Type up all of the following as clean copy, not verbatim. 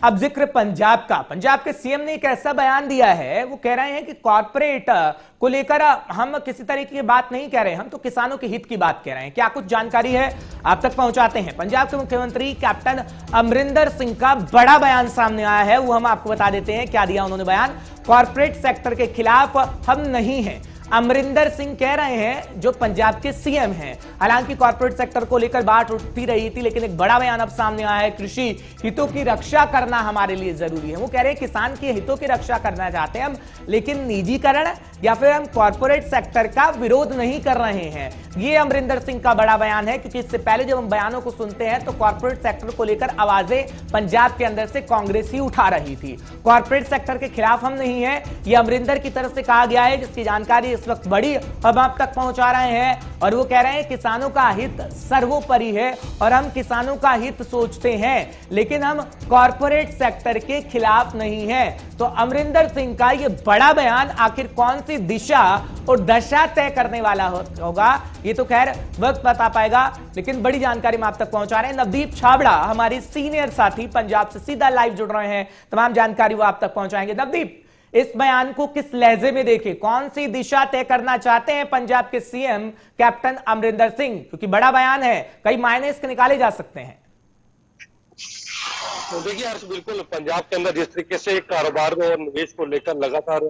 अब जिक्र पंजाब का। पंजाब के सीएम ने एक ऐसा बयान दिया है, वो कह रहे हैं कि कॉर्पोरेट को लेकर हम किसी तरीके की बात नहीं कह रहे, हम तो किसानों के हित की बात कह रहे हैं। क्या कुछ जानकारी है आप तक पहुंचाते हैं। पंजाब के मुख्यमंत्री कैप्टन अमरिंदर सिंह का बड़ा बयान सामने आया है, वो हम आपको बता देते हैं। क्या दिया उन्होंने बयान। कॉर्पोरेट सेक्टर के खिलाफ हम नहीं हैं, अमरिंदर सिंह कह रहे हैं, जो पंजाब के सीएम हैं। हालांकि कॉर्पोरेट सेक्टर को लेकर बात उठती रही थी, लेकिन एक बड़ा बयान अब सामने आया है। कृषि हितों की रक्षा करना हमारे लिए जरूरी है। वो कह रहे हैं किसान के हितों की रक्षा करना चाहते हैं हम, लेकिन निजीकरण या फिर हम कॉर्पोरेट सेक्टर का विरोध नहीं कर रहे हैं। ये अमरिंदर सिंह का बड़ा बयान है, क्योंकि इससे पहले जब हम बयानों को सुनते हैं तो कॉर्पोरेट सेक्टर को लेकर आवाजें पंजाब के अंदर से कांग्रेस ही उठा रही थी। कॉर्पोरेट सेक्टर के खिलाफ हम नहीं है, ये अमरिंदर की तरफ से कहा गया है, जिसकी जानकारी इस वक्त बड़ी हम आप तक पहुंचा रहे हैं। और वो कह रहे हैं किसानों का हित सर्वोपरि है और हम किसानों का हित सोचते हैं, लेकिन हम कॉर्पोरेट सेक्टर के खिलाफ नहीं हैं। तो अमरिंदर सिंह का ये बड़ा बयान आखिर कौन सी दिशा और दशा तय करने वाला होगा, ये तो खैर वक्त बता पाएगा, लेकिन बड़ी जानकारी हम आप तक पहुंचा रहे हैं। नवदीप छाबड़ा हमारे सीनियर साथी पंजाब से सीधा लाइव जुड़ रहे हैं, तमाम जानकारी वो आप तक पहुंचाएंगे। नवदीप, इस बयान को किस लहजे में देखें, कौन सी दिशा तय करना चाहते हैं पंजाब के सीएम कैप्टन अमरिंदर सिंह, क्योंकि बड़ा बयान है, कई मायने इसके निकाले जा सकते हैं। तो देखिए हर्ष, बिल्कुल पंजाब के अंदर जिस तरीके से कारोबार और निवेश को लेकर लगातार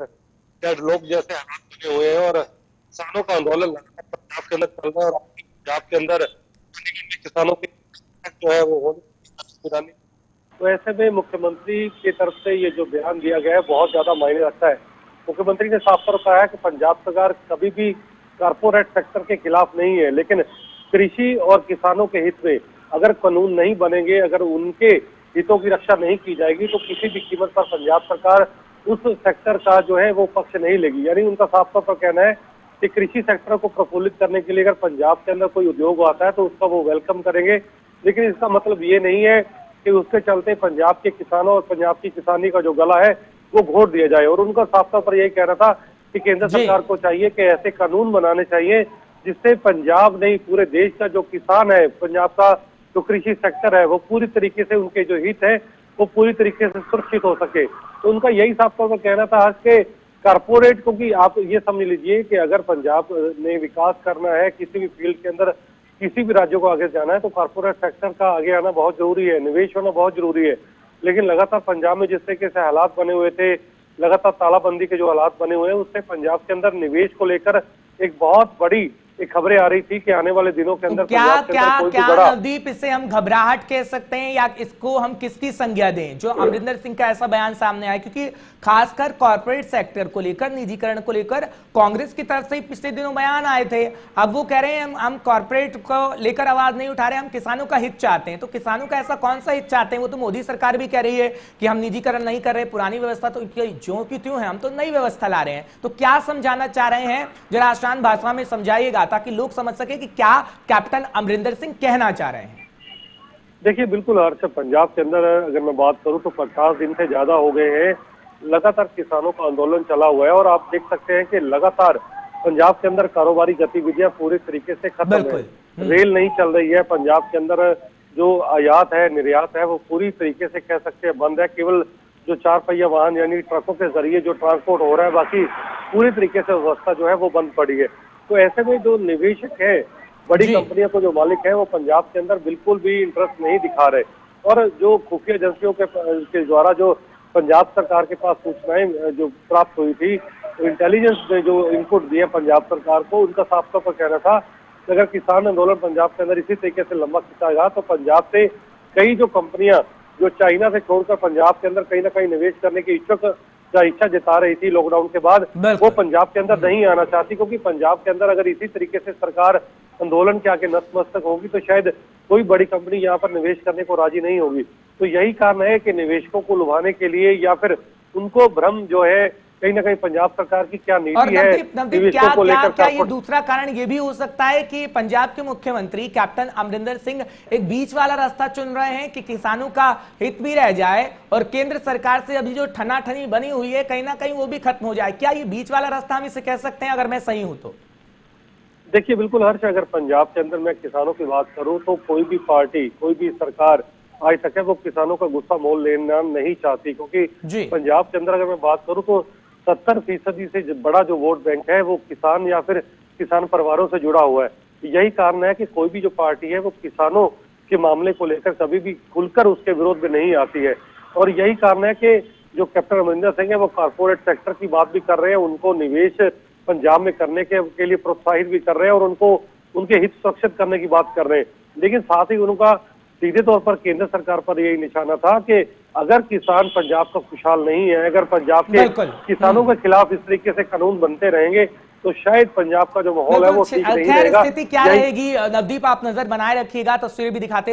लोग जैसे हालात बने हुए हैं और किसानों का आंदोलन लगातार पंजाब के अंदर चल रहा है, और पंजाब के अंदर किसानों की जो है वो होनी, तो ऐसे में मुख्यमंत्री की तरफ से ये जो बयान दिया गया है बहुत ज्यादा मायने रखता है। मुख्यमंत्री ने साफ तौर पर कहा है कि पंजाब सरकार कभी भी कारपोरेट सेक्टर के खिलाफ नहीं है, लेकिन कृषि और किसानों के हित में अगर कानून नहीं बनेंगे, अगर उनके हितों की रक्षा नहीं की जाएगी, तो किसी भी कीमत पर पंजाब सरकार उस सेक्टर का जो है वो पक्ष नहीं लेगी। यानी उनका साफ तौर पर कहना है कि कृषि सेक्टर को प्रफुल्लित करने के लिए अगर पंजाब के अंदर कोई उद्योग आता है तो उसका वो वेलकम करेंगे, लेकिन इसका मतलब ये नहीं है कि उसके चलते पंजाब के किसानों और पंजाब की किसानी का जो गला है वो घोट दिया जाए। और उनका साफ तौर पर यही कहना था कि केंद्र सरकार को चाहिए कि ऐसे कानून बनाने चाहिए जिससे पंजाब नहीं पूरे देश का जो किसान है, पंजाब का जो कृषि सेक्टर है, वो पूरी तरीके से उनके जो हित है वो पूरी तरीके से सुरक्षित हो सके। तो उनका यही साफ तौर पर कहना था आज के कारपोरेट, क्योंकि आप ये समझ लीजिए कि अगर पंजाब ने विकास करना है किसी भी फील्ड के अंदर, किसी भी राज्यों को आगे जाना है, तो कारपोरेट सेक्टर का आगे आना बहुत जरूरी है, निवेश होना बहुत जरूरी है। लेकिन लगातार पंजाब में जिस तरीके से हालात बने हुए थे, लगातार तालाबंदी के जो हालात बने हुए हैं, उससे पंजाब के अंदर निवेश को लेकर एक बहुत बड़ी खबरें आ रही थी कि आने वाले दिनों के अंदर क्या नवदीप, इसे हम घबराहट कह सकते हैं या इसको हम किसकी संज्ञा दें जो अमरिंदर सिंह का ऐसा बयान सामने आया, क्योंकि खासकर कॉर्पोरेट सेक्टर को लेकर, निजीकरण को लेकर कांग्रेस की तरफ से ही पिछले दिनों बयान आए थे। अब वो कह रहे हैं हम कॉर्पोरेट को लेकर आवाज नहीं उठा रहे, हम किसानों का हित चाहते हैं। तो किसानों का ऐसा कौन सा हित चाहते हैं? वो तो मोदी सरकार भी कह रही है कि हम निजीकरण नहीं कर रहे, पुरानी व्यवस्था तो ज्यों की त्यों है, हम तो नई व्यवस्था ला रहे हैं। तो क्या समझाना चाह रहे हैं, जरा आसान भाषा में समझाइएगा ताकि लोग समझ सके कि क्या कैप्टन अमरिंदर सिंह कहना चाह रहे हैं। देखिए बिल्कुल हर्ष, पंजाब के अंदर अगर मैं बात करूं तो 50 दिन से ज्यादा हो गए हैं लगातार किसानों का आंदोलन चला हुआ है, और आप देख सकते हैं कि लगातार पंजाब के अंदर कारोबारी गतिविधियां पूरी तरीके से खत्म है। रेल नहीं चल रही है पंजाब के अंदर, जो आयात है निर्यात है वो पूरी तरीके से कह सकते हैं बंद है। केवल जो 4 पहिया वाहन यानी ट्रकों के जरिए जो ट्रांसपोर्ट हो रहा है, बाकी पूरी तरीके से व्यवस्था जो है वो बंद पड़ी है। तो ऐसे में जो निवेशक है, बड़ी कंपनियों को जो मालिक है, वो पंजाब के अंदर बिल्कुल भी इंटरेस्ट नहीं दिखा रहे। और जो खुफिया एजेंसियों के द्वारा जो पंजाब सरकार के पास सूचनाएं जो प्राप्त हुई थी, तो इंटेलिजेंस ने जो इनपुट दिए पंजाब सरकार को, उनका साफ तौर पर कहना था कि अगर किसान आंदोलन पंजाब के अंदर इसी तरीके से लंबा खिंचाएगा तो पंजाब से कई जो कंपनियां जो चाइना से छोड़कर पंजाब के अंदर कहीं ना कहीं निवेश करने की इच्छा जता रही थी लॉकडाउन के बाद, वो पंजाब के अंदर नहीं आना चाहती, क्योंकि पंजाब के अंदर अगर इसी तरीके से सरकार आंदोलन के आगे नतमस्तक होगी तो शायद कोई बड़ी कंपनी यहाँ पर निवेश करने को राजी नहीं होगी। तो यही कारण है कि निवेशकों को लुभाने के लिए या फिर उनको भ्रम जो है कहीं ना कहीं पंजाब सरकार की क्या नीति है निवेशकों को लेकर। क्या ये दूसरा कारण ये भी हो सकता है कि पंजाब के मुख्यमंत्री कैप्टन अमरिंदर सिंह एक बीच वाला रास्ता चुन रहे हैं कि किसानों का हित भी रह जाए और केंद्र सरकार से अभी जो ठनाठनी बनी हुई है कहीं ना कहीं वो भी खत्म हो जाए? क्या ये बीच वाला रास्ता हम इसे कह सकते हैं, अगर मैं सही हूं तो? देखिए बिल्कुल हर्ष, अगर पंजाब के अंदर मैं किसानों की बात करूं तो कोई भी पार्टी, कोई भी सरकार आज तक है वो किसानों का गुस्सा मोल लेना नहीं चाहती, क्योंकि जी पंजाब के अंदर अगर मैं बात करूं तो 70% से बड़ा जो वोट बैंक है वो किसान या फिर किसान परिवारों से जुड़ा हुआ है। यही कारण है कि कोई भी जो पार्टी है वो किसानों के मामले को लेकर कभी भी खुलकर उसके विरोध में नहीं आती है। और यही कारण है कि जो कैप्टन अमरिंदर सिंह है वो कारपोरेट सेक्टर की बात भी कर रहे हैं, उनको निवेश पंजाब में करने के लिए प्रोत्साहित भी कर रहे हैं और उनको उनके हित सुरक्षित करने की बात कर रहे हैं। लेकिन साथ ही उनका सीधे तौर पर केंद्र सरकार पर यही निशाना था कि अगर किसान पंजाब का खुशहाल नहीं है, अगर पंजाब के बिल्कुल। किसानों के खिलाफ इस तरीके से कानून बनते रहेंगे तो शायद पंजाब का जो माहौल है वो ठीक नहीं खैर रहेगा। स्थिति क्या रहेगी नवदीप, आप नजर बनाए रखिएगा, तस्वीरें भी दिखाते